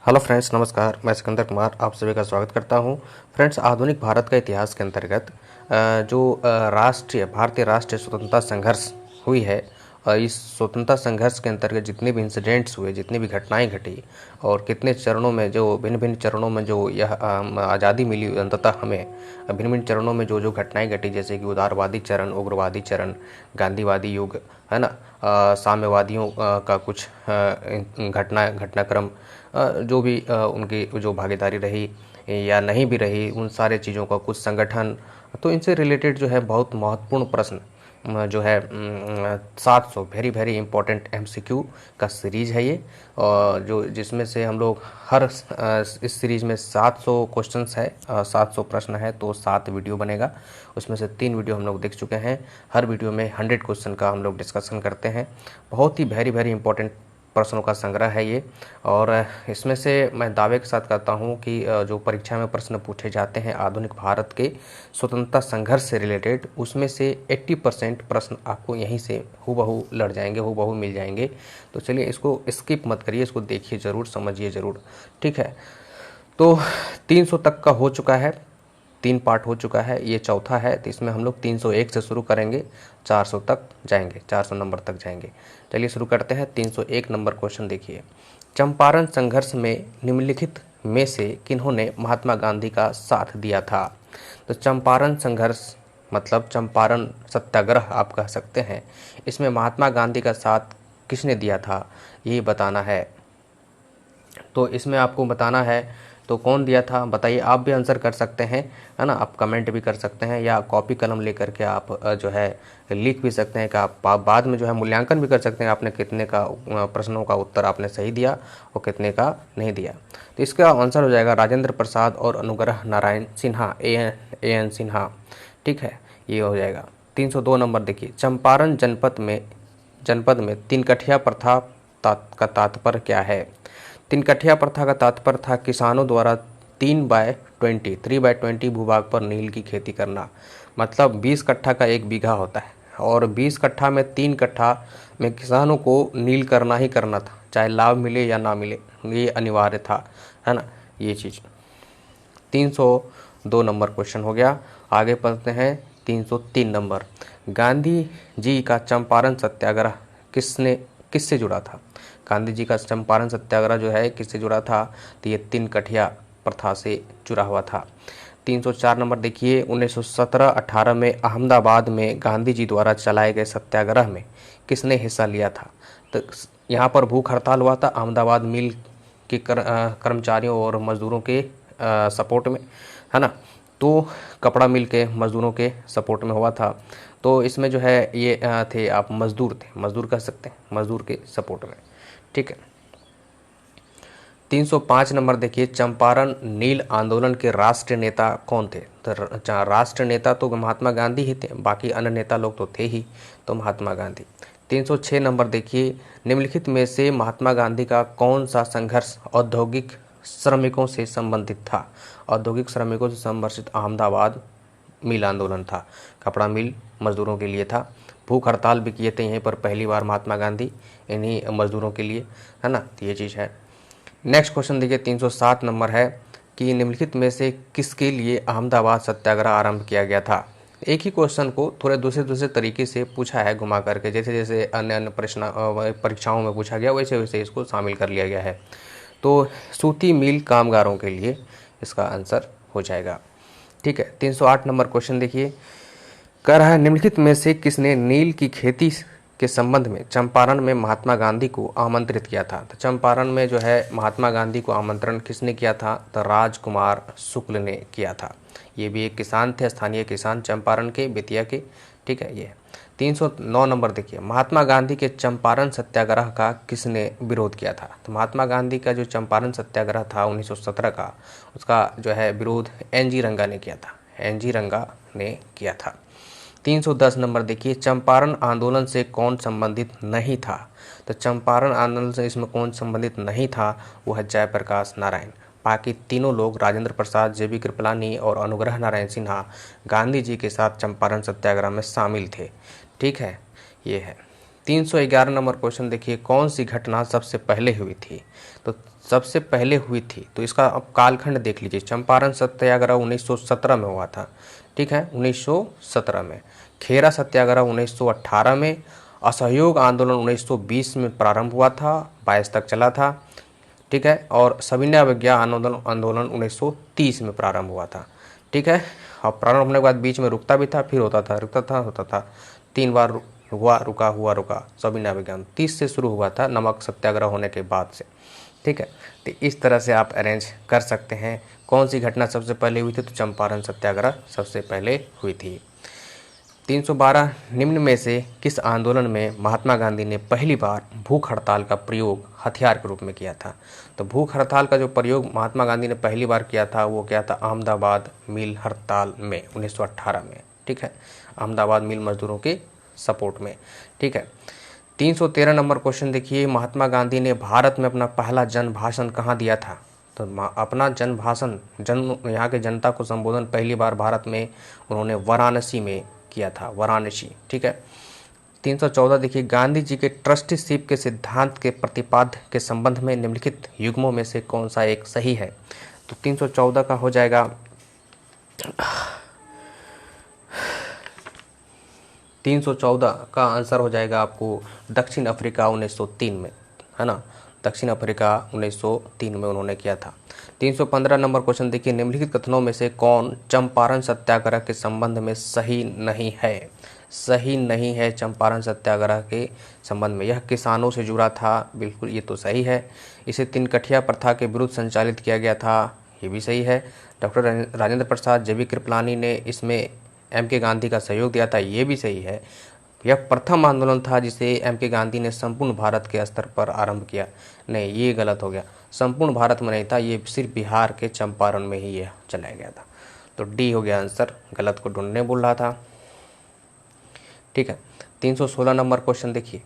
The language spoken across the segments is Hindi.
हेलो फ्रेंड्स, नमस्कार। मैं सिकंदर कुमार आप सभी का स्वागत करता हूं। फ्रेंड्स, आधुनिक भारत का इतिहास के अंतर्गत जो भारतीय राष्ट्रीय स्वतंत्रता संघर्ष हुई है, इस स्वतंत्रता संघर्ष के अंतर्गत जितने भी इंसिडेंट्स हुए, जितनी भी घटनाएं घटी और कितने चरणों में, जो भिन्न भिन्न चरणों में जो यह आज़ादी मिली अंततः हमें, भिन्न भिन्न चरणों में जो जो घटनाएं घटी, जैसे कि उदारवादी चरण, उग्रवादी चरण, गांधीवादी युग, है ना, साम्यवादियों का कुछ घटनाक्रम, जो भी उनकी जो भागीदारी रही या नहीं भी रही, उन सारे चीज़ों का कुछ संगठन, तो इनसे रिलेटेड जो है बहुत महत्वपूर्ण प्रश्न जो है 700 वेरी वेरी इंपॉर्टेंट एमसीक्यू का सीरीज है ये, और जो जिसमें से हम लोग हर इस सीरीज में 700 क्वेश्चंस है, 700 प्रश्न है, तो 7 वीडियो बनेगा। उसमें से 3 वीडियो हम लोग देख चुके हैं। हर वीडियो में 100 क्वेश्चन का हम लोग डिस्कशन करते हैं। बहुत ही वेरी वेरी इंपॉर्टेंट प्रश्नों का संग्रह है ये, और इसमें से मैं दावे के साथ कहता हूँ कि जो परीक्षा में प्रश्न पूछे जाते हैं आधुनिक भारत के स्वतंत्रता संघर्ष से रिलेटेड, उसमें से 80% प्रश्न आपको यहीं से हूबहू लड़ जाएंगे, हूबहू मिल जाएंगे। तो चलिए, इसको स्किप मत करिए, इसको देखिए ज़रूर, समझिए ज़रूर, ठीक है। तो 300 तक का हो चुका है, 3 पार्ट हो चुका है, ये चौथा है। तो इसमें हम लोग 301 से शुरू करेंगे, 400 तक जाएंगे, 400 नंबर तक जाएंगे। चलिए शुरू करते हैं। 301 नंबर क्वेश्चन देखिए। चंपारण संघर्ष में निम्नलिखित में से किन्होंने महात्मा गांधी का साथ दिया था? तो चंपारण संघर्ष मतलब चंपारण सत्याग्रह आप कह सकते हैं। इसमें महात्मा गांधी का साथ किसने दिया था, ये बताना है। तो इसमें आपको बताना है तो कौन दिया था बताइए। आप भी आंसर कर सकते हैं, है ना, आप कमेंट भी कर सकते हैं या कॉपी कलम लेकर के आप जो है लिख भी सकते हैं कि आप बाद में जो है मूल्यांकन भी कर सकते हैं आपने कितने का प्रश्नों का उत्तर आपने सही दिया और कितने का नहीं दिया। तो इसका आंसर हो जाएगा राजेंद्र प्रसाद और अनुग्रह नारायण सिन्हा, ए एन सिन्हा, ठीक है, ये हो जाएगा। 302 नंबर देखिए। चंपारण जनपद में तिनकठिया प्रथा का तात्पर्य क्या है? तिनकठिया प्रथा का तात्पर्य था किसानों द्वारा 3/20 भूभाग पर नील की खेती करना। मतलब 20 कट्ठा का 1 बीघा होता है और 20 कट्ठा में 3 कट्ठा में किसानों को नील करना ही करना था, चाहे लाभ मिले या ना मिले, ये अनिवार्य था, है ना, ये चीज़। 302 नंबर क्वेश्चन हो गया। आगे पढ़ते हैं 303 नंबर। गांधी जी का चंपारण सत्याग्रह किससे जुड़ा था? गांधी जी का चंपारण सत्याग्रह जो है किससे जुड़ा था? तो ये तिनकठिया प्रथा से जुड़ा हुआ था। 304 नंबर देखिए। 1917-18 में अहमदाबाद में गांधी जी द्वारा चलाए गए सत्याग्रह में किसने हिस्सा लिया था? तो यहाँ पर भूख हड़ताल हुआ था अहमदाबाद मिल के कर्मचारियों और मजदूरों के सपोर्ट में, है ना, तो कपड़ा मिल के मजदूरों के सपोर्ट में हुआ था। तो इसमें जो है ये थे, आप मजदूर थे, मजदूर कह सकते हैं, मजदूर के सपोर्ट में, ठीक है। 305 नंबर देखिए। चंपारण नील आंदोलन के राष्ट्रीय नेता कौन थे? तो राष्ट्रीय नेता तो महात्मा गांधी ही थे, बाकी अन्य नेता लोग तो थे ही, तो महात्मा गांधी। 306 नंबर देखिए। निम्नलिखित में से महात्मा गांधी का कौन सा संघर्ष औद्योगिक श्रमिकों से संबंधित था? औद्योगिक श्रमिकों से संबंधित अहमदाबाद मिल आंदोलन था, कपड़ा मिल मजदूरों के लिए था। भूख हड़ताल भी किए थे यहीं पर पहली बार महात्मा गांधी, इन्हीं मजदूरों के लिए, है ना, तो ये चीज़ है। नेक्स्ट क्वेश्चन देखिए। 307 नंबर है कि निम्नलिखित में से किसके लिए अहमदाबाद सत्याग्रह आरंभ किया गया था? एक ही क्वेश्चन को थोड़े दूसरे तरीके से पूछा है घुमा करके, जैसे जैसे अन्य अन्य प्रश्न परीक्षाओं में पूछा गया वैसे वैसे इसको शामिल कर लिया गया है। तो सूती मिल कामगारों के लिए इसका आंसर हो जाएगा, ठीक है। 308 नंबर क्वेश्चन देखिए। कह रहा है निम्नलिखित में से किसने नील की खेती के संबंध में चंपारण में महात्मा गांधी को आमंत्रित किया था? तो चंपारण में जो है महात्मा गांधी को आमंत्रण किसने किया था? तो राजकुमार शुक्ल ने किया था। ये भी एक किसान थे, स्थानीय किसान चंपारण के, बेतिया के, ठीक है। ये 309 नंबर देखिए। महात्मा गांधी के चंपारण सत्याग्रह का किसने विरोध किया था? तो महात्मा गांधी का जो चंपारण सत्याग्रह था 1917 का, उसका जो है विरोध एन.जी. रंगा ने किया था, एन.जी. रंगा ने किया था। 310 नंबर देखिए। चंपारण आंदोलन से कौन संबंधित नहीं था? तो चंपारण आंदोलन से इसमें कौन संबंधित नहीं था? वो है जयप्रकाश नारायण। बाकी तीनों लोग राजेंद्र प्रसाद, जे बी कृपलानी और अनुग्रह नारायण सिन्हा गांधी जी के साथ चंपारण सत्याग्रह में शामिल थे, ठीक है, ये है। 311 नंबर क्वेश्चन देखिए, कौन सी घटना सबसे पहले हुई थी? तो सबसे पहले हुई थी तो इसका अब कालखंड देख लीजिए। चंपारण सत्याग्रह 1917 में हुआ था, ठीक है, 1917 में। खेरा सत्याग्रह 1918 में। असहयोग आंदोलन 1920 में प्रारंभ हुआ था, 22 तक चला था, ठीक है। और सविनय अवज्ञा आंदोलन आंदोलन 1930 में प्रारंभ हुआ था, ठीक है। और प्रारंभ होने के बाद बीच में रुकता भी था, फिर होता था, रुकता था, होता था, 3 बार हुआ, रुका, हुआ, रुका। सविनय अवज्ञा 30 से शुरू हुआ था, नमक सत्याग्रह होने के बाद से, ठीक है। तो इस तरह से आप अरेंज कर सकते हैं। कौन सी घटना सबसे पहले हुई थी? तो चंपारण सत्याग्रह सबसे पहले हुई थी। 312 निम्न में से किस आंदोलन में महात्मा गांधी ने पहली बार भूख हड़ताल का प्रयोग हथियार के रूप में किया था? तो भूख हड़ताल का जो प्रयोग महात्मा गांधी ने पहली बार किया था वो क्या था? अहमदाबाद मिल हड़ताल में 1918 में, ठीक है। अहमदाबाद मिल मजदूरों के सपोर्ट में, ठीक है। 313 नंबर क्वेश्चन देखिए, महात्मा गांधी ने भारत में अपना पहला जन भाषण कहाँ दिया था? तो अपना जन भाषण, यहाँ के जनता को संबोधन पहली बार भारत में उन्होंने वाराणसी में किया था, वाराणसी, ठीक है। 314 देखिए, गांधी जी के ट्रस्टीशिप के सिद्धांत के प्रतिपाद्य के संबंध में निम्नलिखित युग्मों में से कौन सा एक सही है? तो 314 का हो जाएगा 314 का आंसर हो जाएगा आपको दक्षिण अफ्रीका 1903 में, है ना। दक्षिण अफ्रीका 1903 में उन्होंने किया था। 315 नंबर क्वेश्चन देखिए, निम्नलिखित कथनों में से कौन चंपारण सत्याग्रह के संबंध में सही नहीं है? सही नहीं है चंपारण सत्याग्रह के संबंध में। यह किसानों से जुड़ा था, बिल्कुल ये तो सही है। इसे तिनकठिया प्रथा के विरुद्ध संचालित किया गया था, ये भी सही है। डॉक्टर राजेंद्र प्रसाद जेबी कृपलानी ने इसमें एम.के. गांधी का सहयोग दिया था, ये भी सही है। यह प्रथम आंदोलन था जिसे एम.के. गांधी ने संपूर्ण भारत के स्तर पर आरंभ किया। नहीं, ये गलत हो गया, संपूर्ण भारत में नहीं था, ये सिर्फ बिहार के चंपारण में ही यह चलाया गया था। तो डी हो गया आंसर, गलत को ढूंढने बोल रहा था, ठीक है। 316 नंबर क्वेश्चन देखिए,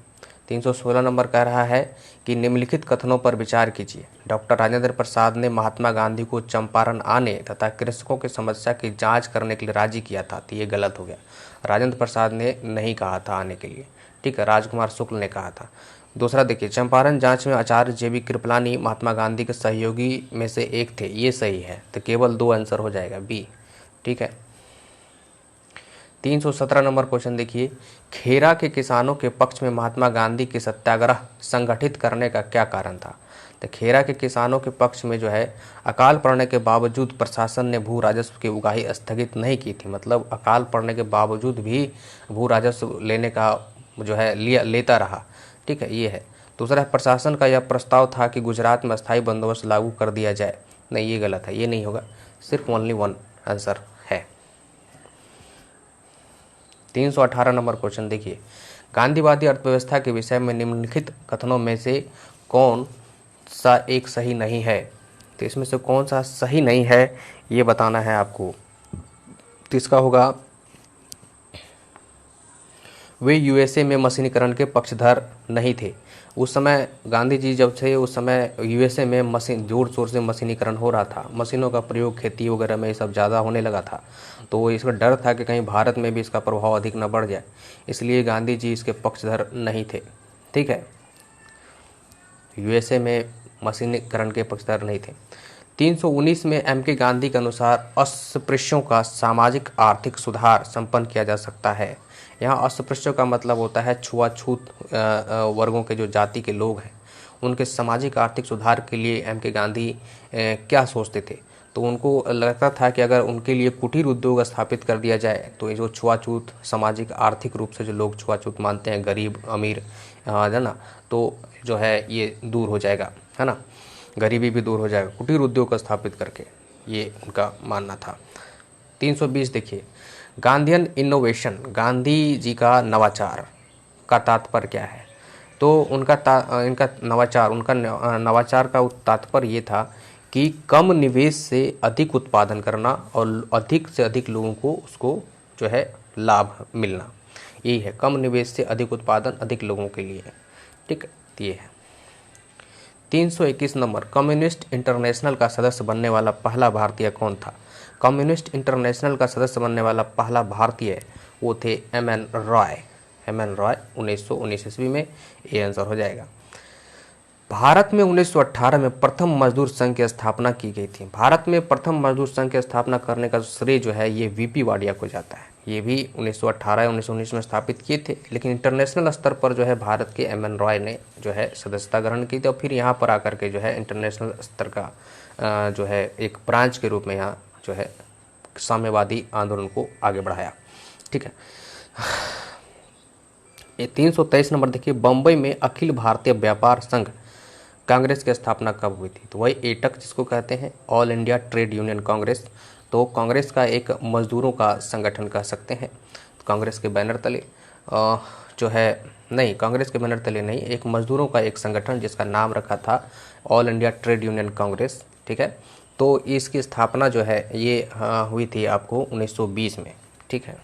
316 नंबर कह रहा है कि निम्नलिखित कथनों पर विचार कीजिए। डॉक्टर राजेंद्र प्रसाद ने महात्मा गांधी को चंपारण आने तथा कृषकों की समस्या की जांच करने के लिए राजी किया था, तो ये गलत हो गया। राजेंद्र प्रसाद ने नहीं कहा था आने के लिए, ठीक है, राजकुमार शुक्ल ने कहा था। दूसरा देखिए, चंपारण जांच में आचार्य जेबी कृपलानी महात्मा गांधी के सहयोगी में से एक थे, ये सही है। तो केवल 2 आंसर हो जाएगा बी, ठीक है। 317 नंबर क्वेश्चन देखिए, खेरा के किसानों के पक्ष में महात्मा गांधी के सत्याग्रह संगठित करने का क्या कारण था? तो खेरा के किसानों के पक्ष में जो है, अकाल पड़ने के बावजूद प्रशासन ने भू राजस्व की उगाही स्थगित नहीं की थी। मतलब अकाल पड़ने के बावजूद भी भू राजस्व लेने का जो है लेता रहा, ठीक है, ये है। दूसरा, प्रशासन का यह प्रस्ताव था कि गुजरात में अस्थायी बंदोबस्त लागू कर दिया जाए। नहीं, ये गलत है, ये नहीं होगा, सिर्फ ओनली 1 आंसर है। 318 नंबर क्वेश्चन देखिए, गांधीवादी अर्थव्यवस्था के विषय में निम्नलिखित कथनों में से कौन सा एक सही नहीं है? तो इसमें से कौन सा सही नहीं है ये बताना है आपको। तो इसका होगा, वे यूएसए में मशीनीकरण के पक्षधर नहीं थे। उस समय गांधी जी जब थे उस समय यूएसए में मशीन जोर शोर से मशीनीकरण हो रहा था, मशीनों का प्रयोग खेती वगैरह में ये सब ज़्यादा होने लगा था। तो इसका डर था कि कहीं भारत में भी इसका प्रभाव अधिक न बढ़ जाए, इसलिए गांधी जी इसके पक्षधर नहीं थे, ठीक है। यूएसए में मशीनीकरण के पक्षधर नहीं थे। 319 में एम.के. गांधी के अनुसार अस्पृश्यों का सामाजिक आर्थिक सुधार संपन्न किया जा सकता है। यहाँ अस्पृश्यों का मतलब होता है छुआछूत वर्गों के जो जाति के लोग हैं, उनके सामाजिक आर्थिक सुधार के लिए एम.के. गांधी क्या सोचते थे? तो उनको लगता था कि अगर उनके लिए कुटीर उद्योग स्थापित कर दिया जाए तो ये जो छुआछूत सामाजिक आर्थिक रूप से जो लोग छुआछूत मानते हैं, गरीब अमीर, है ना, तो जो है ये दूर हो जाएगा, है ना, गरीबी भी दूर हो जाएगा कुटीर उद्योग को स्थापित करके, ये उनका मानना था। 320 देखिए, गांधीयन इनोवेशन, गांधी जी का नवाचार का तात्पर्य क्या है? तो इनका नवाचार का तात्पर्य ये था कि कम निवेश से अधिक उत्पादन करना और अधिक से अधिक लोगों को उसको जो है लाभ मिलना, यही है, कम निवेश से अधिक उत्पादन अधिक लोगों के लिए, ठीक है, ये है। 321 नंबर, कम्युनिस्ट इंटरनेशनल का सदस्य बनने वाला पहला भारतीय कौन था? कम्युनिस्ट इंटरनेशनल का सदस्य बनने वाला पहला भारतीय वो थे M.N. Roy, M N Roy 1919 ईस्वी में, ये आंसर हो जाएगा। भारत में 1918 में प्रथम मजदूर संघ की स्थापना की गई थी। भारत में प्रथम मजदूर संघ की स्थापना करने का श्रेय जो है ये वीपी वाडिया को जाता है। ये भी 1918 1919 में स्थापित किए थे, लेकिन इंटरनेशनल स्तर पर जो है भारत के एम एन रॉय ने जो है सदस्यता ग्रहण की थी और फिर यहाँ पर आकर के जो है इंटरनेशनल स्तर का जो है एक ब्रांच के रूप में यहाँ जो है साम्यवादी आंदोलन को आगे बढ़ाया। ठीक है, ये 323 नंबर देखिए, बम्बई में अखिल भारतीय व्यापार संघ कांग्रेस की स्थापना कब हुई थी? तो वही एटक जिसको कहते हैं, all India trade union Congress. तो कांग्रेस का एक मजदूरों का संगठन कह सकते हैं। तो कांग्रेस के बैनर तले जो है, नहीं कांग्रेस के बैनर तले नहीं, एक मजदूरों का एक संगठन जिसका नाम रखा था all India trade union Congress. ठीक है, तो इसकी स्थापना जो है ये हुई थी आपको 1920 में। ठीक है,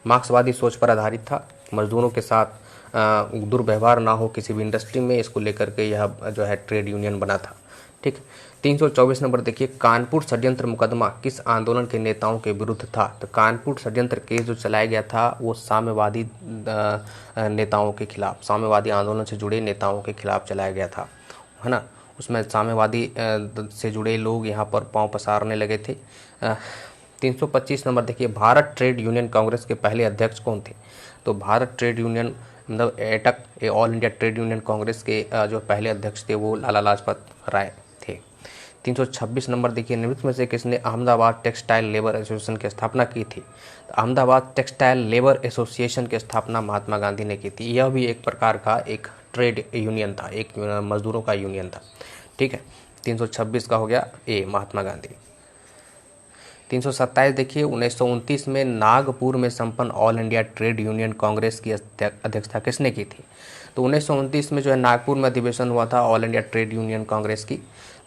मार्क्सवादी सोच पर आधारित था, मजदूरों के साथ दुर्व्यवहार ना हो किसी भी इंडस्ट्री में, इसको लेकर के यह जो है ट्रेड यूनियन बना था। ठीक, 324 नंबर देखिए, कानपुर षड्यंत्र मुकदमा किस आंदोलन के नेताओं के विरुद्ध था? तो कानपुर षड्यंत्र केस जो चलाया गया था वो साम्यवादी नेताओं के खिलाफ, साम्यवादी आंदोलन से जुड़े नेताओं के खिलाफ चलाया गया था, है ना। उसमें साम्यवादी से जुड़े लोग यहाँ पर पांव पसारने लगे थे। 325 नंबर देखिए, भारत ट्रेड यूनियन कांग्रेस के पहले अध्यक्ष कौन थे? तो भारत ट्रेड यूनियन मतलब AITUC, all India trade union Congress के जो पहले अध्यक्ष थे वो लाला लाजपत राय थे। 326 नंबर देखिए, निम्नलिखित में से किसने अहमदाबाद टेक्सटाइल लेबर एसोसिएशन की स्थापना की थी? तो अहमदाबाद टेक्सटाइल लेबर एसोसिएशन की स्थापना महात्मा गांधी ने की थी। यह भी एक प्रकार का एक ट्रेड यूनियन था, एक मजदूरों का यूनियन था। ठीक है, 326 का हो गया ए, महात्मा गांधी। 327 देखिए, 1929 में नागपुर में संपन्न all India trade union Congress की अध्यक्षता किसने की थी? तो 1929 में जो है नागपुर में अधिवेशन हुआ था all India trade union Congress की,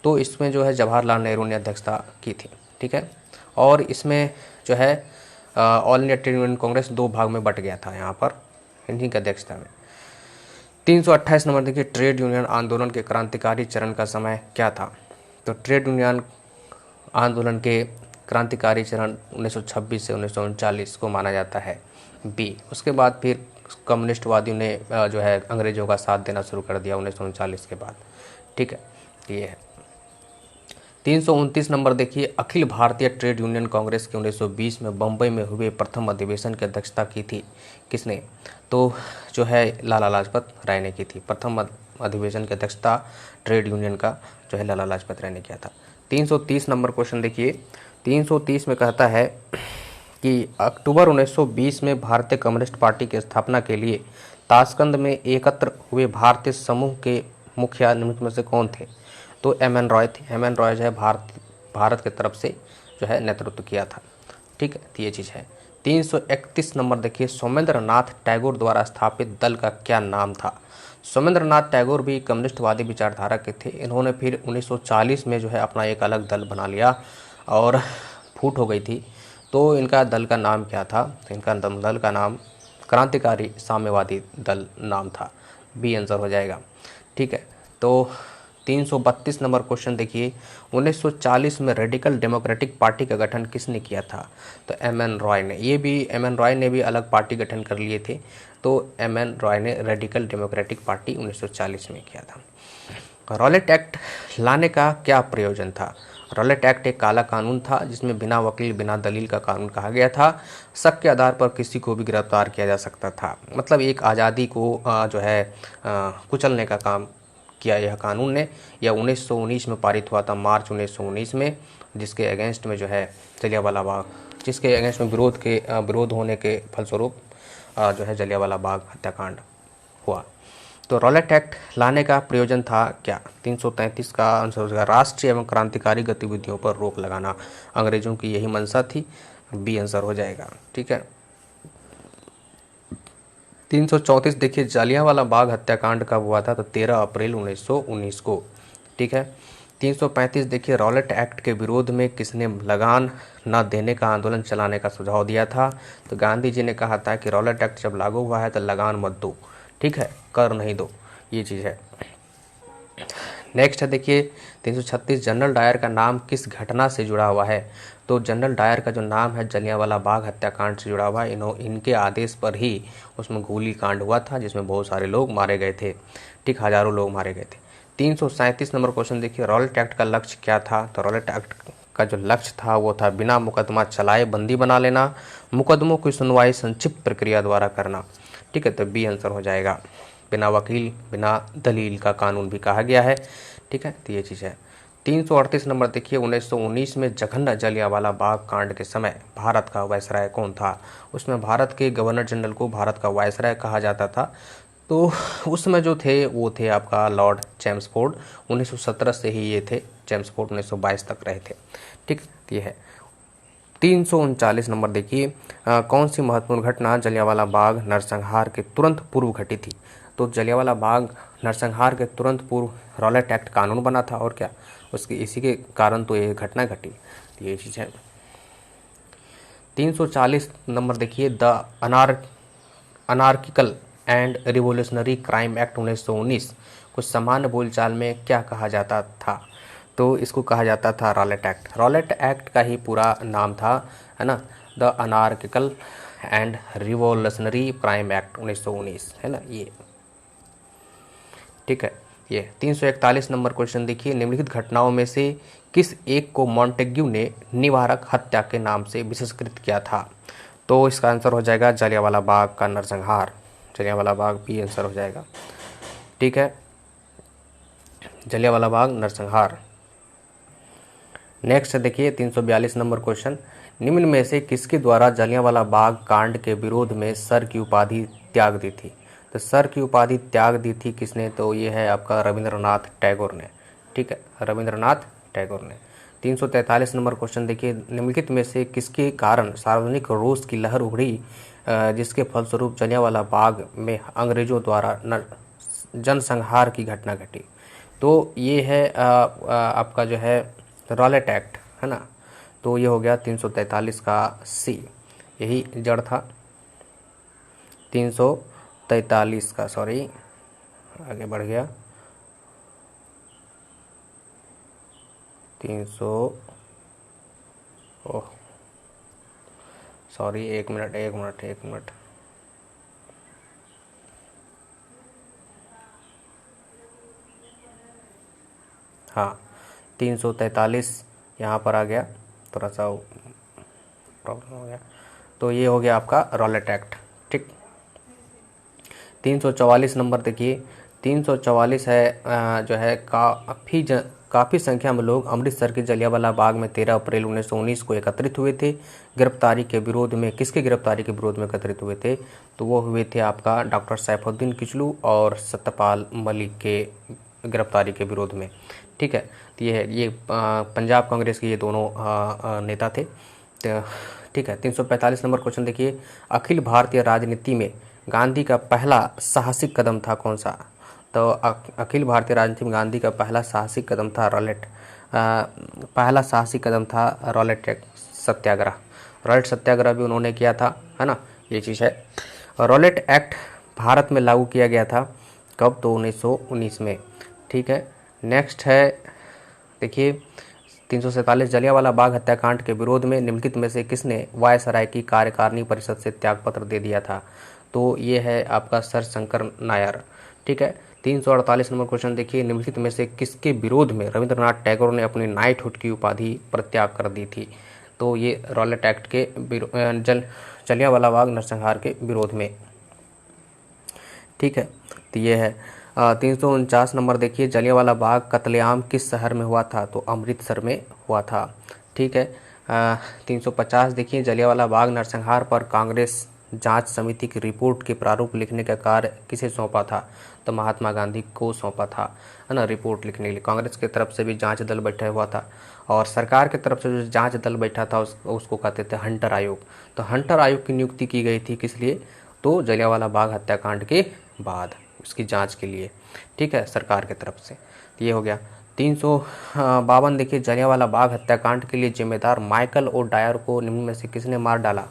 तो इसमें जो है जवाहरलाल नेहरू ने अध्यक्षता की थी। ठीक है, और इसमें जो है all India trade union Congress दो भाग में बट गया था यहाँ पर इन्हीं की अध्यक्षता में। 328 नंबर देखिए, ट्रेड यूनियन आंदोलन के क्रांतिकारी चरण का समय क्या था? तो ट्रेड यूनियन आंदोलन के क्रांतिकारी चरण 1926 से 1939 को माना जाता है बी। उसके बाद फिर कम्युनिस्टवादियों ने जो है अंग्रेजों का साथ देना शुरू कर दिया 1939 के बाद। ठीक है, ये है। 329 नंबर देखिए, अखिल भारतीय ट्रेड यूनियन कांग्रेस के 1920 में बम्बई में हुए प्रथम अधिवेशन की अध्यक्षता की थी किसने? तो जो है लाला लाजपत राय ने की थी। प्रथम अधिवेशन की अध्यक्षता ट्रेड यूनियन का जो है लाला लाजपत राय ने किया था। 330 नंबर क्वेश्चन देखिए, 330 में कहता है कि अक्टूबर 1920 में भारतीय कम्युनिस्ट पार्टी की स्थापना के लिए ताशकंद में एकत्र हुए भारतीय समूह के मुखिया निम्नलिखित में से कौन थे? तो एम एन रॉय थे। एम एन रॉय जो है भारत की तरफ से जो है नेतृत्व किया था। ठीक है, तो ये चीज़ है। 331 नंबर देखिए, सोमेंद्र नाथ टैगोर द्वारा स्थापित दल का क्या नाम था? सोमेंद्र नाथ टैगोर भी कम्युनिस्टवादी विचारधारा के थे। इन्होंने फिर 1940 में जो है अपना एक अलग दल बना लिया और फूट हो गई थी। तो इनका दल का नाम क्या था? तो इनका दल का नाम क्रांतिकारी साम्यवादी दल नाम था। बी आंसर हो जाएगा। ठीक है, तो 332 नंबर क्वेश्चन देखिए, 1940 में रेडिकल डेमोक्रेटिक पार्टी का गठन किसने किया था? तो एम एन रॉय ने। ये भी एम एन रॉय ने भी अलग पार्टी गठन कर लिए थे। तो एम एन रॉय ने रेडिकल डेमोक्रेटिक पार्टी 1940 में किया था। रॉलेट एक्ट लाने का क्या प्रयोजन था? रॉलेट एक्ट एक काला कानून था जिसमें बिना वकील बिना दलील का कानून कहा गया था। शक के आधार पर किसी को भी गिरफ्तार किया जा सकता था। मतलब एक आज़ादी को जो है कुचलने का काम किया यह कानून ने। यह 1919 में पारित हुआ था, मार्च 1919 में, जिसके अगेंस्ट में जो है जलियांवाला बाग, जिसके अगेंस्ट में विरोध होने के फलस्वरूप जो है जलियांवाला बाग हत्याकांड हुआ। तो रॉलेट एक्ट लाने का प्रयोजन था क्या? 333 का आंसर हो जाएगा, राष्ट्रीय एवं क्रांतिकारी गतिविधियों पर रोक लगाना। अंग्रेजों की यही मंशा थी। बी आंसर हो जाएगा। ठीक है, 334 देखिए, जलियांवाला बाग हत्याकांड कब हुआ था? तो 13 अप्रैल 1919 को। ठीक है, 335 देखिए, रॉलेट एक्ट के विरोध में किसने लगान न देने का आंदोलन चलाने का सुझाव दिया था? तो गांधी जी ने कहा था कि रॉलेट एक्ट जब लागू हुआ है तो लगान मत दो। ठीक है, कर नहीं दो, ये चीज़ है। नेक्स्ट है देखिए 336, जनरल डायर का नाम किस घटना से जुड़ा हुआ है? तो जनरल डायर का जो नाम है जलियांवाला बाग हत्याकांड से जुड़ा हुआ है। इनके आदेश पर ही उसमें गोली कांड हुआ था जिसमें बहुत सारे लोग मारे गए थे, ठीक, हजारों लोग मारे गए थे। 337 नंबर क्वेश्चन देखिए, रॉलेट एक्ट का लक्ष्य क्या था? तो रॉलेट एक्ट का जो लक्ष्य था वो था बिना मुकदमा चलाए बंदी बना लेना, मुकदमों की सुनवाई संक्षिप्त प्रक्रिया द्वारा करना, ठीक है, तो बी आंसर हो जाएगा। बिना वकील बिना दलील का कानून भी कहा गया है, ठीक है, तो ये चीज़ है। 338 नंबर देखिए, 1919 में जघन्य जलियांवाला बाग कांड के समय भारत का वायसराय कौन था? उसमें भारत के गवर्नर जनरल को भारत का वायसराय कहा जाता था। तो उस समय जो थे वो थे आपका लॉर्ड चैम्सफोर्ड। 1917 से ही ये थे, चैम्सफोर्ड 1922 तक रहे थे, ठीक, ये है। 339 नंबर देखिए, कौन सी महत्वपूर्ण घटना जलियांवाला बाग नरसंहार के तुरंत पूर्व घटी थी? तो जलियांवाला बाग नरसंहार के तुरंत पूर्व रॉलेट एक्ट कानून बना था, और क्या, उसकी इसी के कारण तो ये घटना घटी, तो ये चीज़ है। 340 नंबर देखिए, the anarchical and revolutionary crime act 1919 को सामान्य बोलचाल में क्या कहा जाता था? तो इसको कहा जाता था रॉलेट एक्ट। रॉलेट एक्ट का ही पूरा नाम था, है ना, the anarchical and revolutionary crime act 1919, है ना, ये, ठीक है, ये। 341 नंबर क्वेश्चन देखिए, निम्नलिखित घटनाओं में से किस एक को मॉन्टेग्यू ने निवारक हत्या के नाम से विशेषकृत किया था? तो इसका आंसर हो जाएगा जलियांवाला बाग का नरसंहार, जलियांवाला बाग भी आंसर हो जाएगा, ठीक है, जलियांवाला बाग नरसंहार। नेक्स्ट देखिए 342 नंबर क्वेश्चन, निम्न में से किसके द्वारा जलियांवाला बाग कांड के विरोध में सर की उपाधि त्याग दी थी? तो सर की उपाधि त्याग दी थी किसने? तो ये है आपका रविंद्रनाथ टैगोर ने, ठीक है, रविंद्रनाथ टैगोर ने। 343 नंबर क्वेश्चन देखिए, निम्नलिखित में से किसके कारण सार्वजनिक रोष की लहर उभरी जिसके फलस्वरूप जलियांवाला बाग में अंग्रेजों द्वारा जनसंहार की घटना घटी? तो ये है आपका जो है रॉलेट एक्ट, है ना, तो ये हो गया 343 का सी, यही जड़ था 343 का, सॉरी आगे बढ़ गया 300, ओह सॉरी, एक मिनट, हाँ 343 यहाँ पर आ गया, थोड़ा सा प्रॉब्लम हो गया, तो ये हो गया आपका रॉलेट एक्ट, ठीक। 344 नंबर देखिए, 344 है जो है काफ़ी संख्या में लोग अमृतसर के जलियांवाला बाग में 13 अप्रैल 1919 को एकत्रित हुए थे। गिरफ्तारी के विरोध में, किसके गिरफ्तारी के विरोध में एकत्रित हुए थे? तो वो हुए थे आपका डॉक्टर सैफुद्दीन किचलू और सत्यपाल मलिक के गिरफ्तारी के विरोध में, ठीक है, तो ये पंजाब कांग्रेस के ये दोनों नेता थे, तो ठीक है। 345 नंबर क्वेश्चन देखिए, अखिल भारतीय राजनीति में गांधी का पहला साहसिक कदम था कौन सा? तो अखिल भारतीय राजनीति में गांधी का पहला साहसिक कदम था पहला साहसिक कदम था रॉलेट सत्याग्रह। रॉलेट सत्याग्रह भी उन्होंने किया था, है ना, ये चीज़ है। रॉलेट एक्ट भारत में लागू किया गया था कब? तो 1919 में, ठीक है। नेक्स्ट है देखिए 347, जलियांवाला बाग हत्याकांड के विरोध में निम्नलिखित में से किसने वायसराय की कार्यकारिणी परिषद से त्यागपत्र दे दिया था? तो ये है आपका सर शंकर नायर, ठीक है। 348 नंबर क्वेश्चन देखिए, निम्नलिखित में से किसके विरोध में रविंद्रनाथ टैगोर ने अपनी नाइटहुड की उपाधि परित्याग कर दी थी? तो ये रॉलेट एक्ट के जलियांवाला बाग नरसंहार के विरोध में, ठीक है, तो ये है। 349 नंबर देखिए, जलियांवाला बाग कत्लेआम किस शहर में हुआ था? तो अमृतसर में हुआ था, ठीक है। 350 देखिए, जलियांवाला बाग नरसंहार पर कांग्रेस जांच समिति की रिपोर्ट के प्रारूप लिखने का कार्य किसे सौंपा था? तो महात्मा गांधी को सौंपा था, है ना, रिपोर्ट लिखने के लिए। कांग्रेस की तरफ से भी जांच दल बैठा हुआ था और सरकार की तरफ से जो जांच दल बैठा था उसको कहते थे हंटर आयोग। तो हंटर आयोग की नियुक्ति की गई थी किस लिए? तो जलियांवाला बाग हत्याकांड के बाद उसकी जांच के लिए, ठीक है, सरकार की तरफ से। ये हो गया। 352 देखिए, जलियांवाला बाग हत्याकांड के लिए जिम्मेदार माइकल ओ डायर को निम्न में से किसने मार डाला?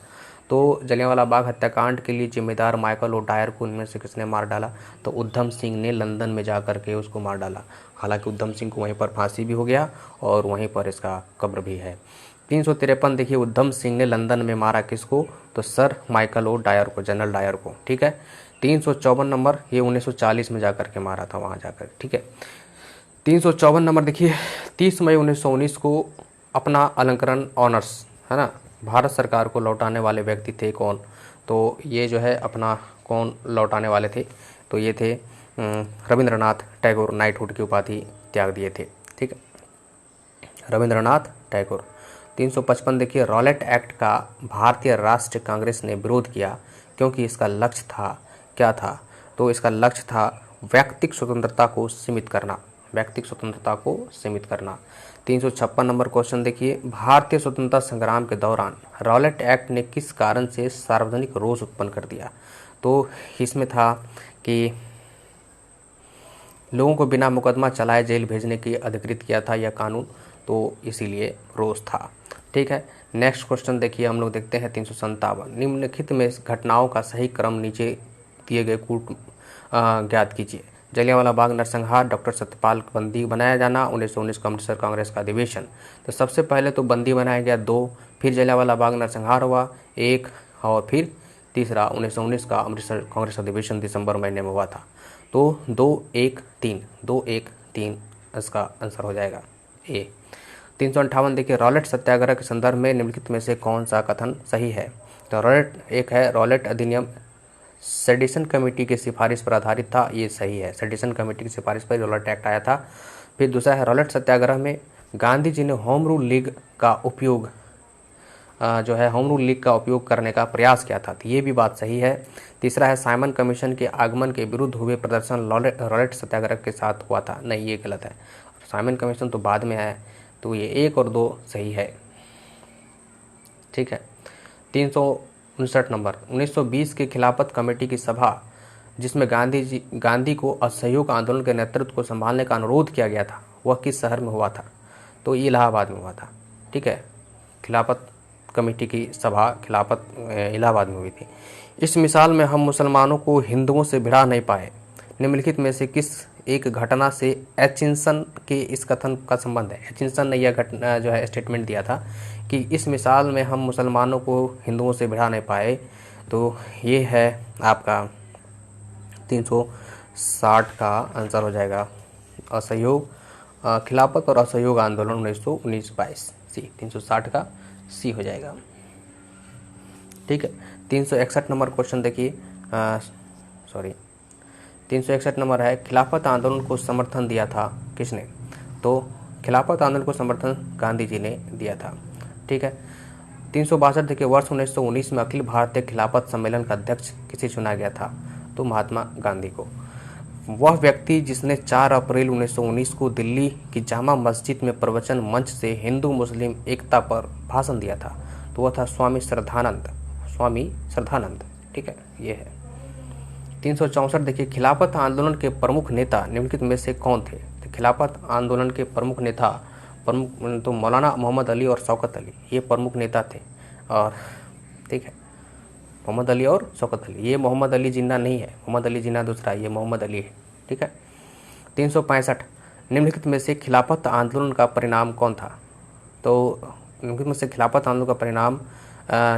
तो जलियांवाला बाग हत्याकांड के लिए जिम्मेदार माइकल ओडायर को इनमें से किसने मार डाला? तो उधम सिंह ने लंदन में जा कर के उसको मार डाला। हालांकि उधम सिंह को वहीं पर फांसी भी हो गया और वहीं पर इसका कब्र भी है। 353 देखिए, उधम सिंह ने लंदन में मारा किसको? तो सर माइकल ओ डायर को, जनरल डायर को। ठीक है। 354 नंबर, ये 1940 में जाकर के मारा था वहाँ जाकर। ठीक है। 354 नंबर देखिए, 30 मई 1919 को अपना अलंकरण ऑनर्स, है ना, भारत सरकार को लौटाने वाले व्यक्ति थे कौन? तो ये जो है अपना कौन लौटाने वाले थे? तो ये थे रविंद्रनाथ टैगोर, नाइटहुड की उपाधि त्याग दिए थे। ठीक है, रविंद्रनाथ टैगोर। 355 देखिए, रॉलेट एक्ट का भारतीय राष्ट्रीय कांग्रेस ने विरोध किया क्योंकि इसका लक्ष्य था, क्या था? तो इसका लक्ष्य था व्यक्तिक स्वतंत्रता को सीमित करना, व्यक्तिक स्वतंत्रता को सीमित करना। 356 नंबर क्वेश्चन देखिए, भारतीय स्वतंत्रता संग्राम के दौरान रॉलेट एक्ट ने किस कारण से सार्वजनिक रोष उत्पन्न कर दिया? तो इसमें था कि लोगों को बिना मुकदमा चलाए जेल भेजने की अधिकृत किया था यह कानून, तो इसीलिए रोष था। ठीक है। नेक्स्ट क्वेश्चन देखिए, हम लोग देखते हैं 357, निम्नलिखित में घटनाओं का सही क्रम नीचे दिए गए कूट ज्ञात कीजिए। जलियांवाला बाग नरसंहार, डॉक्टर सत्यपाल को बंदी बनाया जाना, 1919 का अमृतसर कांग्रेस का अधिवेशन। तो सबसे पहले तो बंदी बनाया गया 2, फिर जलियांवाला बाग नरसंहार हुआ 1, और फिर तीसरा 1919 का अमृतसर कांग्रेस अधिवेशन दिसंबर महीने में हुआ था। तो 2-1-3 इसका आंसर हो जाएगा ए। 358 देखिए, रॉलेट सत्याग्रह के संदर्भ में निम्नलिखित में से कौन सा कथन सही है? तो रॉलेट, एक है रॉलेट अधिनियम सेडिशन कमेटी की सिफारिश पर आधारित था, ये सही है, सेडिशन कमेटी की सिफारिश पर रॉलेट एक्ट आया था। फिर दूसरा है, रॉलेट सत्याग्रह में गांधी जी ने होम रूल लीग का उपयोग जो है होम रूल लीग का उपयोग करने का प्रयास किया था, तो ये भी बात सही है। तीसरा है, साइमन कमीशन के आगमन के विरुद्ध हुए प्रदर्शन रॉलेट सत्याग्रह के साथ हुआ था, नहीं ये गलत है, साइमन कमीशन तो बाद में है, तो ये 1 और 2 सही है। ठीक है। 359 नंबर, 1920 के खिलाफत कमेटी की सभा जिसमें गांधी को असहयोग आंदोलन के नेतृत्व को संभालने का अनुरोध किया गया था, वह किस शहर में हुआ था? तो ये इलाहाबाद में हुआ था। ठीक है, खिलाफत कमेटी की सभा खिलाफत इलाहाबाद में हुई थी। इस मिसाल में हम मुसलमानों को हिंदुओं से भिड़ा नहीं पाए, निम्नलिखित में से किस एक घटना से एचिंसन के इस कथन का संबंध है? एचिंसन ने यह घटना जो है स्टेटमेंट दिया था कि इस मिसाल में हम मुसलमानों को हिंदुओं से भिड़ा नहीं पाए, तो ये है आपका 360 का आंसर हो जाएगा असहयोग, खिलाफत और असहयोग आंदोलन 1919-22 सी, 360 का सी हो जाएगा। ठीक है। 361 नंबर क्वेश्चन देखिए, 361 नंबर है, खिलाफत आंदोलन को समर्थन दिया था किसने? तो खिलाफत आंदोलन को समर्थन गांधी जी ने दिया था। ठीक है। 362 देखिए, वर्ष 1919 में अखिल भारतीय खिलाफत सम्मेलन का अध्यक्ष किसे चुना गया था? तो महात्मा गांधी को। वह व्यक्ति जिसने 4 अप्रैल 1919 को दिल्ली की जामा मस्जिद में प्रवचन मंच से हिंदू मुस्लिम एकता पर भाषण दिया था, तो वह था स्वामी श्रद्धानंद। ठीक है, ये है। 364 देखिए, खिलाफत आंदोलन के प्रमुख नेता निम्नलिखित में से कौन थे? तो खिलाफत आंदोलन के प्रमुख नेता तो मौलाना मोहम्मद अली और शौकत अली, ये प्रमुख नेता थे। और ठीक है, मोहम्मद अली और शौकत अली, ये मोहम्मद अली जिन्ना नहीं है, मोहम्मद अली जिन्ना दूसरा, ये मोहम्मद अली है। ठीक है। 365 निम्नलिखित में से खिलाफत आंदोलन का परिणाम कौन था? तो निम्नलिखित में से खिलाफत आंदोलन का परिणाम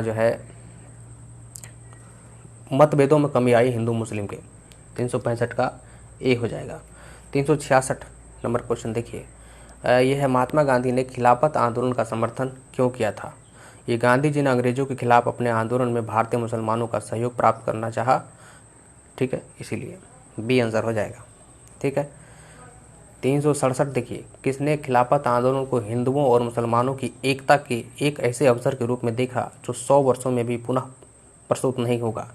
जो है मतभेदों में कमी आई हिंदू मुस्लिम के, 365 का ए हो जाएगा। 366 नंबर क्वेश्चन देखिए, यह है, महात्मा गांधी ने खिलाफत आंदोलन का समर्थन क्यों किया था? ये गांधी जी ने अंग्रेजों के खिलाफ अपने आंदोलन में भारतीय मुसलमानों का सहयोग प्राप्त करना चाहा। ठीक है, इसीलिए बी आंसर हो जाएगा। ठीक है। 367 देखिए, किसने खिलाफत आंदोलन को हिंदुओं और मुसलमानों की एकता के एक ऐसे अवसर के रूप में देखा जो 100 वर्षों में भी पुनः प्रस्तुत नहीं होगा?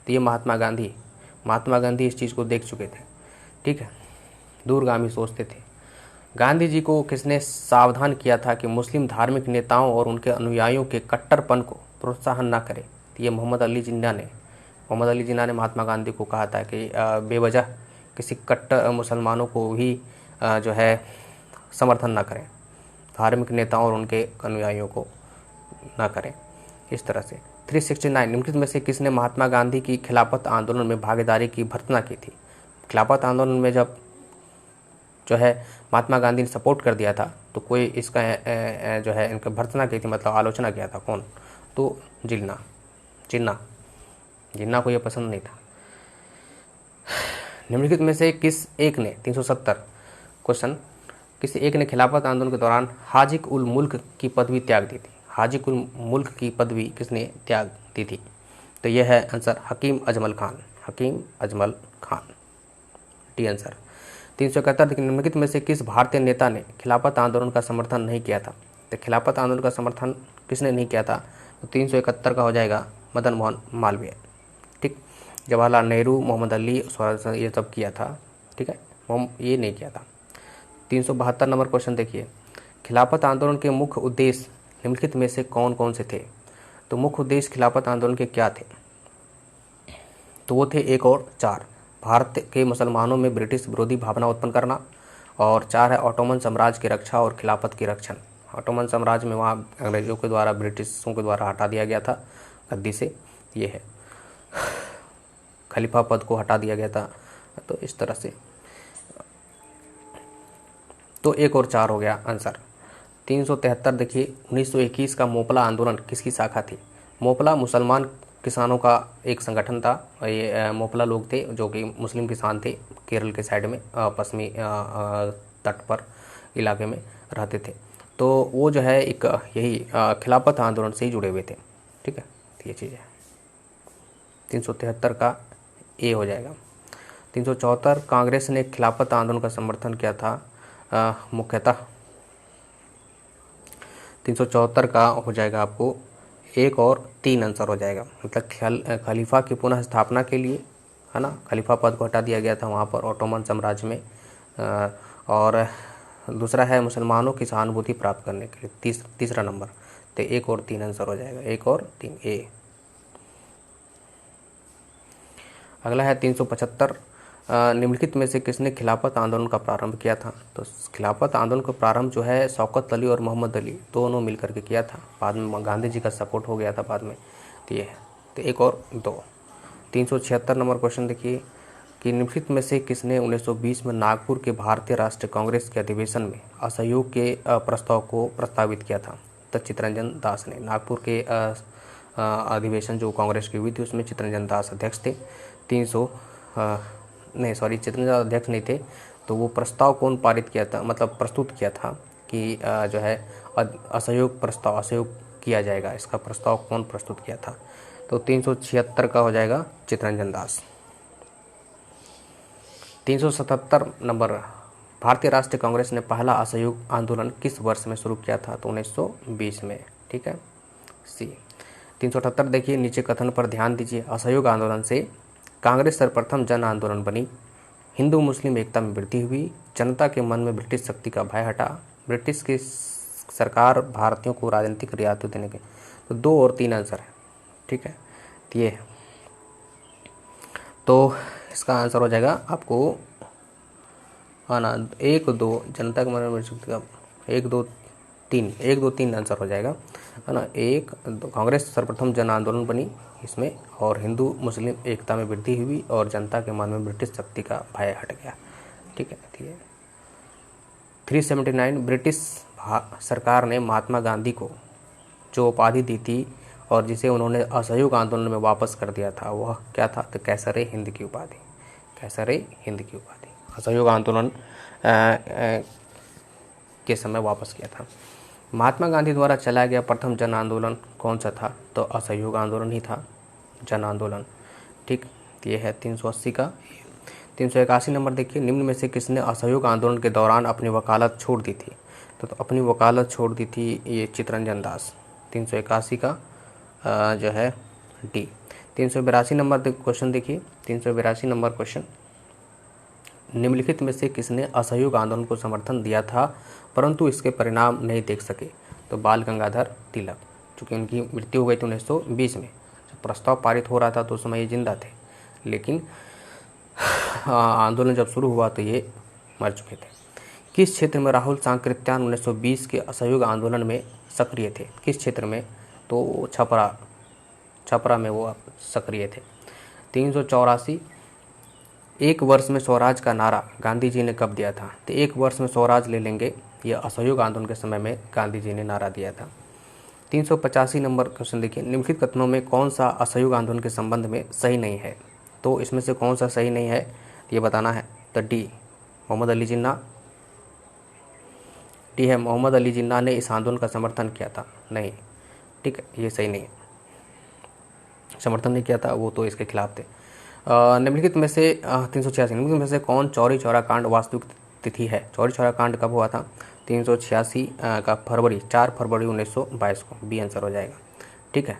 तो ये महात्मा गांधी इस चीज़ को देख चुके थे। ठीक है, दूरगामी सोचते थे। गांधी जी को किसने सावधान किया था कि मुस्लिम धार्मिक नेताओं और उनके अनुयायियों के कट्टरपन को प्रोत्साहन न करें? तो ये मोहम्मद अली जिन्ना ने महात्मा गांधी को कहा था कि बेवजह किसी कट्टर मुसलमानों को भी जो है समर्थन न करें, धार्मिक नेताओं और उनके अनुयायियों को न करें, इस तरह से। 369 निम्नलिखित में से किसने महात्मा गांधी की खिलाफत आंदोलन में भागीदारी की भर्त्सना की थी। खिलाफत आंदोलन में जब जो है महात्मा गांधी ने सपोर्ट कर दिया था तो कोई इसका जो है इनका भर्त्सना की थी, मतलब आलोचना किया था, कौन? तो जिन्ना जिन्ना जिन्ना को ये पसंद नहीं था। निम्नलिखित में से किस एक ने 370 क्वेश्चन, किसी एक ने खिलाफत आंदोलन के दौरान हाजिक उल मुल्क की पदवी त्याग दी थी। हाजिक उल मुल्क की पदवी किसने त्याग दी थी? तो यह है answer Hakim Ajmal Khan. Hakim Ajmal Khan, D answer. 371 निम्नलिखित में से किस भारतीय नेता ने खिलाफत आंदोलन का समर्थन नहीं किया था? तो खिलाफत आंदोलन का समर्थन किसने नहीं किया था? तो 371 का हो जाएगा मदन मोहन मालवीय। ठीक, जवाहरलाल नेहरू, मोहम्मद अली, स्वराज ये सब किया था, ठीक है, ये नहीं किया था। 372 नंबर क्वेश्चन देखिए, खिलाफत आंदोलन के मुख्य उद्देश्य निम्नलिखित में से कौन कौन से थे? तो मुख्य उद्देश्य खिलाफत आंदोलन के क्या थे? तो वो थे 1 और 4, भारत के मुसलमानों में ब्रिटिश विरोधी भावना उत्पन्न करना, और 4 है ऑटोमन साम्राज्य की रक्षा और खिलाफत की रक्षण। ऑटोमन साम्राज्य में वहाँ अंग्रेजों के द्वारा, ब्रिटिशों के द्वारा हटा दिया गया था गद्दी से, ये है खलीफा पद को हटा दिया गया था, तो इस तरह से। तो 1 और 4 हो गया आंसर। 373 देखिए, 1921 का मोपला आंदोलन किसकी शाखा थी? मोपला मुसलमान किसानों का एक संगठन था। ये मोपला लोग थे जो कि मुस्लिम किसान थे, केरल के साइड में पश्चिमी तट पर इलाके में रहते थे। तो वो जो है एक यही खिलाफत आंदोलन से ही जुड़े हुए थे, ठीक है, तो ये चीज़ है। 373 का ए हो जाएगा। 374 कांग्रेस ने खिलाफत आंदोलन का समर्थन किया था मुख्यतः। 374 का हो जाएगा आपको 1 और 3 आंसर हो जाएगा, मतलब खलीफा की पुनः स्थापना के लिए, है ना, खलीफा पद को हटा दिया गया था वहाँ पर ऑटोमन साम्राज्य में, और दूसरा है मुसलमानों की सहानुभूति प्राप्त करने के लिए, तीसरा नंबर। तो 1 और 3 आंसर हो जाएगा, 1 और 3 ए। अगला है 375, निम्नलिखित में से किसने खिलाफत आंदोलन का प्रारंभ किया था? तो खिलाफत आंदोलन का प्रारंभ जो है शौकत अली और मोहम्मद अली दोनों मिलकर के किया था, बाद में गांधी जी का सपोर्ट हो गया था बाद में, तो ये है, तो 1 और 2। 376 नंबर क्वेश्चन देखिए, कि निम्नलिखित में से किसने 1920 में नागपुर के भारतीय राष्ट्रीय कांग्रेस के अधिवेशन में असहयोग के प्रस्ताव को प्रस्तावित किया था? तो चित्तरंजन दास ने। नागपुर के अधिवेशन जो कांग्रेस की हुई थी उसमें चित्तरंजन दास अध्यक्ष थे। चित्तरंजन दास अध्यक्ष नहीं थे, तो वो प्रस्ताव कौन पारित किया था, मतलब प्रस्तुत किया था कि जो है असहयोग प्रस्ताव, असहयोग किया जाएगा, इसका प्रस्ताव कौन प्रस्तुत किया था? तो 376 का हो जाएगा चित्तरंजन दास। 377 नंबर, भारतीय राष्ट्रीय कांग्रेस ने पहला असहयोग आंदोलन किस वर्ष में शुरू किया था? तो 1920 में, ठीक है, सी। 378 देखिए, नीचे कथन पर ध्यान दीजिए, असहयोग आंदोलन से कांग्रेस सर्वप्रथम जन आंदोलन बनी, हिंदू मुस्लिम एकता में वृद्धि हुई, जनता के मन में ब्रिटिश शक्ति का भय हटा, ब्रिटिश की सरकार भारतीयों को राजनीतिक रियायतें देने के। तो 2 और 3 आंसर है, ठीक है, ये तो इसका आंसर हो जाएगा आपको, हाँ ना, 1 2 जनता के मन में ब्रिटिश शक्ति का 1 2 3, 1 2 3 आंसर हो जाएगा, है ना। 1 2 कांग्रेस सर्वप्रथम जन आंदोलन बनी इसमें, और हिंदू मुस्लिम एकता में वृद्धि हुई, और जनता के मन में ब्रिटिश शक्ति का भय हट गया, ठीक है, ठीक है। 379 ब्रिटिश सरकार ने महात्मा गांधी को जो उपाधि दी थी और जिसे उन्होंने असहयोग आंदोलन में वापस कर दिया था, वह क्या था? तो कैसर हिंद की उपाधि, कैसर हिंद की उपाधि असहयोग आंदोलन के समय वापस किया था। महात्मा गांधी द्वारा चलाया गया प्रथम जन आंदोलन कौन सा था? तो असहयोग आंदोलन ही था, जन आंदोलन, ठीक, ये है 380 का। 381 नंबर देखिए, निम्न में से किसने असहयोग आंदोलन के दौरान अपनी वकालत छोड़ दी थी? तो अपनी वकालत छोड़ दी थी ये चित्तरंजन दास। 381 का जो है डी। 382 नंबर क्वेश्चन देखिए, 382 नंबर क्वेश्चन, निम्नलिखित में से किसने असहयोग आंदोलन को समर्थन दिया था परंतु इसके परिणाम नहीं देख सके? तो बाल गंगाधर तिलक, चूँकि उनकी मृत्यु हो गई थी 1920 में, जब प्रस्ताव पारित हो रहा था तो उस समय ये जिंदा थे, लेकिन आंदोलन जब शुरू हुआ तो ये मर चुके थे। किस क्षेत्र में राहुल सांकृत्यान 1920 के असहयोग आंदोलन में सक्रिय थे? किस क्षेत्र में? तो छपरा छपरा में वो सक्रिय थे। 384 एक वर्ष में स्वराज का नारा गांधी जी ने कब दिया था? तो एक वर्ष में स्वराज ले लेंगे, यह असहयोग आंदोलन के समय में गांधी जी ने नारा दिया था। 385 नंबर क्वेश्चन देखिए, निम्नलिखित कथनों में कौन सा असहयोग आंदोलन के संबंध में सही नहीं है? तो इसमें से कौन सा सही नहीं है ये बताना है। तो डी मोहम्मद अली जिन्ना, डी है मोहम्मद अली जिन्ना ने इस आंदोलन का समर्थन किया था। नहीं, ठीक है, ये सही नहीं है, समर्थन नहीं किया था, वो तो इसके खिलाफ थे। निम्नलिखित में से 386 निम्नलिखित में से कौन चौरी चौरा कांड वास्तविक तिथि है? चौरी चौरा कांड कब हुआ था? 386 का फरवरी 4 फरवरी 1922 को, बी आंसर हो जाएगा। ठीक है,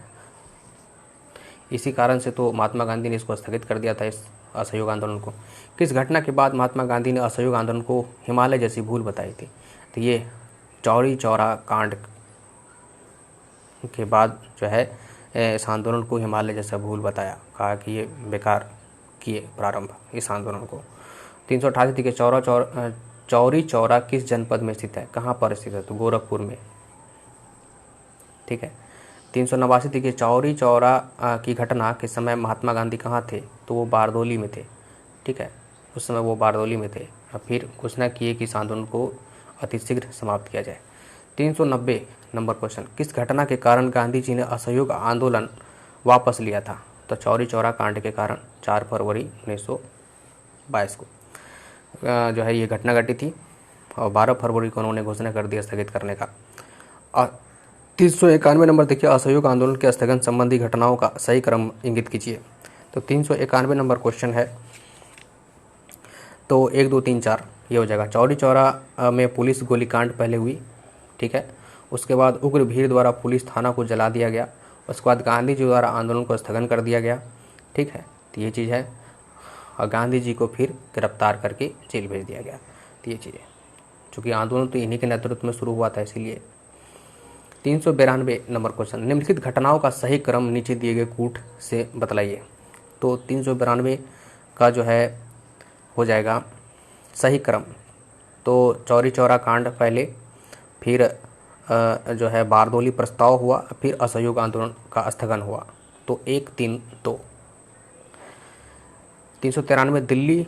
इसी कारण से तो महात्मा गांधी ने इसको स्थगित कर दिया था, इस असहयोग आंदोलन को। किस घटना के बाद महात्मा गांधी ने असहयोग आंदोलन को हिमालय जैसी भूल बताई थी? तो ये चौरी चौरा कांड के बाद जो है इस आंदोलन को हिमालय जैसा भूल बताया, कहा कि ये बेकार किए प्रारंभ इस आंदोलन को। 388 के चौरी चौरा किस जनपद में स्थित है? कहाँ पर स्थित है? तो गोरखपुर में। ठीक है। 389 के चौरी चौरा की घटना के समय महात्मा गांधी कहाँ थे? तो वो बारदोली में थे। ठीक है, उस समय वो बारदोली में थे। और फिर घोषणा किए कि इस आंदोलन को अतिशीघ्र समाप्त किया जाए। 390 नंबर क्वेश्चन, किस घटना के कारण गांधी जी ने असहयोग आंदोलन वापस लिया था? तो चौरी चौरा कांड के कारण 4 फरवरी 1922 को जो है ये घटना घटी थी, और 12 फरवरी को उन्होंने घोषणा कर दी स्थगित करने का। 391 नंबर देखिए, असहयोग आंदोलन के स्थगन संबंधी घटनाओं का सही क्रम इंगित कीजिए। तो 391 नंबर क्वेश्चन है, तो 1 2 3 4 ये हो जाएगा। चौरी चौरा में पुलिस गोलीकांड पहले हुई। ठीक है, उसके बाद उग्र भीड़ द्वारा पुलिस थाना को जला दिया गया। उसके बाद गांधी जी द्वारा आंदोलन को स्थगन कर दिया गया। ठीक है, तो ये चीज़ है, और गांधी जी को फिर गिरफ्तार करके जेल भेज दिया गया। तो ये चीज़ें, चूँकि आंदोलन तो इन्हीं के नेतृत्व में शुरू हुआ था, इसीलिए। 392 नंबर क्वेश्चन, निम्नलिखित घटनाओं का सही क्रम नीचे दिए गए कूट से बतलाइए। तो 392 का जो है हो जाएगा सही क्रम। तो चौरी चौरा कांड पहले, फिर जो है बारदोली प्रस्ताव हुआ, फिर असहयोग आंदोलन का स्थगन हुआ। तो 1 3 2। 393 दिल्ली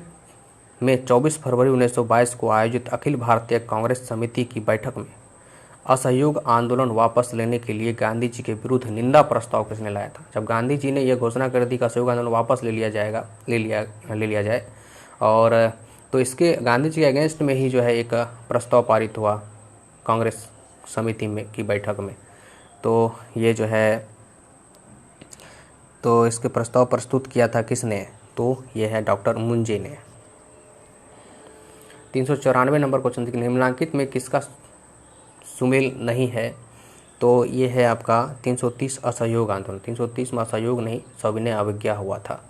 में 24 फरवरी 1922 को आयोजित अखिल भारतीय कांग्रेस समिति की बैठक में असहयोग आंदोलन वापस लेने के लिए गांधी जी के विरुद्ध निंदा प्रस्ताव किसने लाया था? जब गांधी जी ने यह घोषणा कर दी कि असहयोग आंदोलन वापस ले लिया जाए, और तो इसके गांधी जी के अगेंस्ट में ही जो है एक प्रस्ताव पारित हुआ कांग्रेस समिति में की बैठक में। तो ये जो है, तो इसके प्रस्ताव प्रस्तुत किया था किसने? तो ये है डॉक्टर मुंजे ने। 394 नंबर क्वेश्चन, निम्नलिखित में किसका सुमेल नहीं है? तो ये है आपका 330 असहयोग आंदोलन। 330 में असहयोग नहीं, सविनय अवज्ञा हुआ था।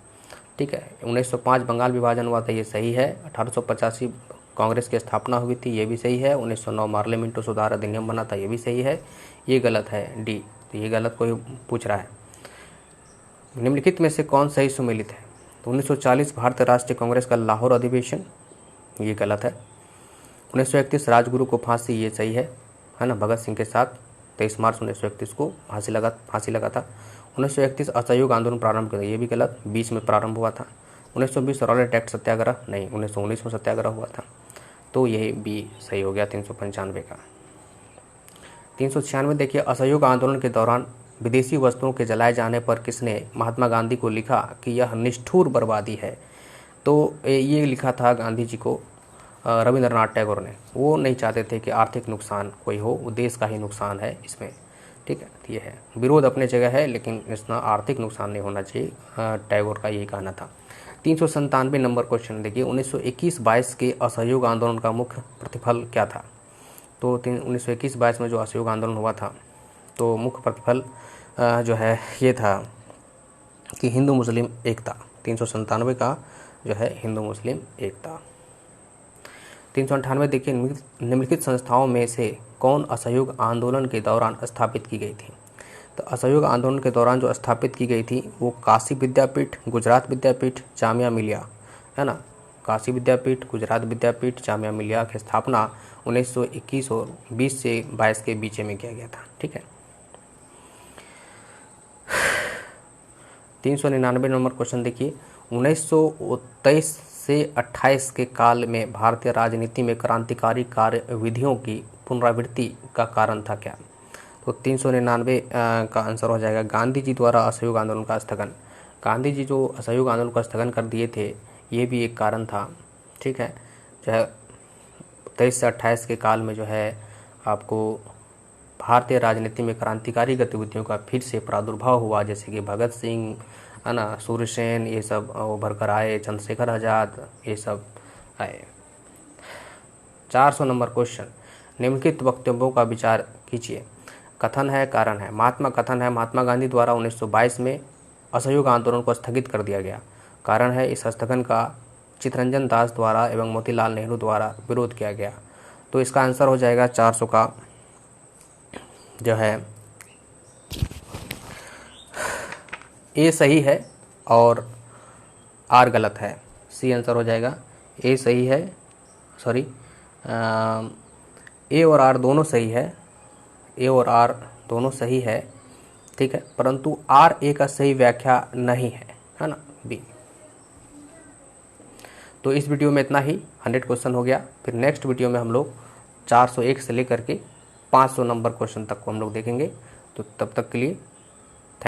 ठीक है, 1905 बंगाल विभाजन हुआ था, ये सही है। 1885 कांग्रेस की स्थापना हुई थी, ये भी सही है। 1909 मार्ले मिंटो सुधार अधिनियम बना था, ये भी सही है। ये गलत है, डी। तो ये गलत कोई पूछ रहा है। निम्नलिखित में से कौन सही सुमेलित है? तो 1940 भारतीय राष्ट्रीय कांग्रेस का लाहौर अधिवेशन, ये गलत है। 1931 राजगुरु को फांसी, ये सही है ना, भगत सिंह के साथ 23 मार्च 1931 को फांसी लगा था। 1931 असहयोग आंदोलन प्रारंभ किया, ये भी गलत, 20 में प्रारंभ हुआ था। 1920 रॉलेट एक्ट सत्याग्रह, नहीं, 1919 में सत्याग्रह हुआ था। तो ये भी सही हो गया 395 का। 396 देखिए, असहयोग आंदोलन के दौरान विदेशी वस्तुओं के जलाए जाने पर किसने महात्मा गांधी को लिखा कि यह निष्ठुर बर्बादी है? तो ये लिखा था गांधी जी को रविंद्रनाथ टैगोर ने। वो नहीं चाहते थे कि आर्थिक नुकसान कोई हो, वो देश का ही नुकसान है इसमें। ठीक है, ये है, विरोध अपने जगह है, लेकिन इसमें आर्थिक नुकसान नहीं होना चाहिए, टैगोर का यही कहना था। 397 नंबर क्वेश्चन देखिए, 1921-22 के असहयोग आंदोलन का मुख्य प्रतिफल क्या था? तो 1921-22 में जो असहयोग आंदोलन हुआ था, तो मुख्य प्रतिफल जो है ये था कि हिंदू मुस्लिम एकता। 397 का जो है हिंदू मुस्लिम एकता। 398 देखिए, निम्नलिखित संस्थाओं में से कौन असहयोग आंदोलन के दौरान स्थापित की गई थी? तो असहयोग आंदोलन के दौरान जो स्थापित की गई थी वो काशी विद्यापीठ, गुजरात विद्यापीठ, जामिया मिलिया, है ना। काशी विद्यापीठ, गुजरात विद्यापीठ, जामिया मिलिया की स्थापना 1921 और 20 से 22 के बीच में किया गया था। ठीक है, 399 नंबर क्वेश्चन देखिए, 1923 से 28 के काल में भारतीय राजनीति में क्रांतिकारी कार्यविधियों की पुनरावृत्ति का कारण था क्या? तो 399 का आंसर हो जाएगा गांधी जी द्वारा असहयोग आंदोलन का स्थगन। गांधी जी जो असहयोग आंदोलन का स्थगन कर दिए थे, ये भी एक कारण था। ठीक है, जो है 23 से 28 के काल में जो है आपको भारतीय राजनीति में क्रांतिकारी गतिविधियों का फिर से प्रादुर्भाव हुआ, जैसे कि भगत सिंह, है ना, सूर्यसेन, ये सब उभर कर आए, चंद्रशेखर आज़ाद, ये सब आए। 400 नंबर क्वेश्चन, निम्नलिखित वक्तव्यों का विचार कीजिए। कथन है, कारण है। कथन है, महात्मा गांधी द्वारा 1922 में असहयोग आंदोलन को स्थगित कर दिया गया। कारण है, इस स्थगन का चित्तरंजन दास द्वारा एवं मोतीलाल नेहरू द्वारा विरोध किया गया। तो इसका आंसर हो जाएगा 400 का जो है ए सही है और आर गलत है। सी आंसर हो जाएगा, ए सही है, सॉरी, ए और आर दोनों सही है, ए और आर दोनों सही है, ठीक है, परंतु आर ए का सही व्याख्या नहीं है ना, बी। तो इस वीडियो में इतना ही, 100 क्वेश्चन हो गया। फिर नेक्स्ट वीडियो में हम लोग 401 से लेकर के 500 नंबर क्वेश्चन तक को हम लोग देखेंगे। तो तब तक के लिए